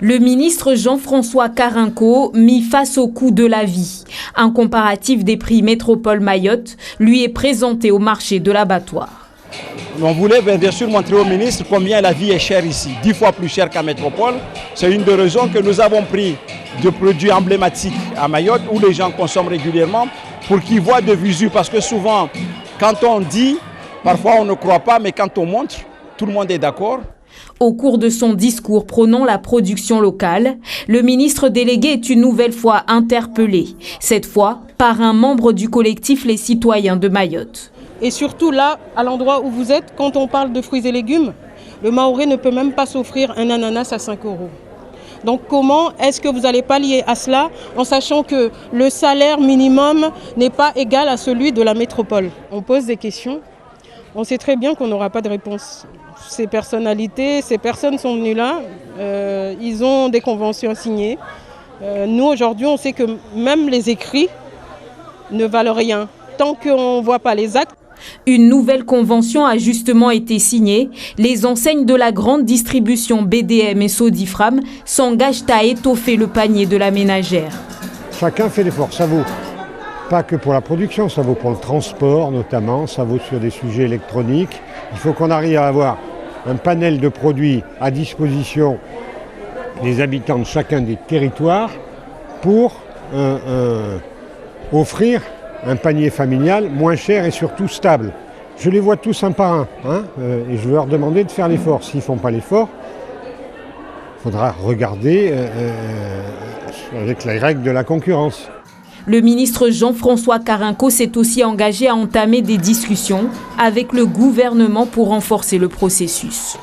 Le ministre Jean-François Carenco mis face au coût de la vie. Un comparatif des prix Métropole Mayotte lui est présenté au marché de l'abattoir. On voulait bien sûr montrer au ministre combien la vie est chère ici, 10 fois plus chère qu'à Métropole. C'est une des raisons que nous avons pris de produits emblématiques à Mayotte où les gens consomment régulièrement pour qu'ils voient de visu. Parce que souvent, quand on dit, parfois on ne croit pas, mais quand on montre, tout le monde est d'accord. Au cours de son discours prônant la production locale, le ministre délégué est une nouvelle fois interpellé, cette fois par un membre du collectif Les Citoyens de Mayotte. Et surtout là, à l'endroit où vous êtes, quand on parle de fruits et légumes, le Mahorais ne peut même pas s'offrir un ananas à 5 €. Donc comment est-ce que vous allez pallier à cela en sachant que le salaire minimum n'est pas égal à celui de la métropole? On pose des questions, on sait très bien qu'on n'aura pas de réponse. Ces personnalités, ces personnes sont venues là, ils ont des conventions signées. Nous aujourd'hui, on sait que même les écrits ne valent rien tant qu'on ne voit pas les actes. Une nouvelle convention a justement été signée. Les enseignes de la grande distribution BDM et Sodifram s'engagent à étoffer le panier de la ménagère. Chacun fait l'effort, ça vaut pas que pour la production, ça vaut pour le transport notamment, ça vaut sur des sujets électroniques. Il faut qu'on arrive à avoir un panel de produits à disposition des habitants de chacun des territoires pour offrir un panier familial moins cher et surtout stable. Je les vois tous un par un, et je vais leur demander de faire l'effort. S'ils ne font pas l'effort, il faudra regarder avec les règles de la concurrence. Le ministre Jean-François Carenco s'est aussi engagé à entamer des discussions avec le gouvernement pour renforcer le processus.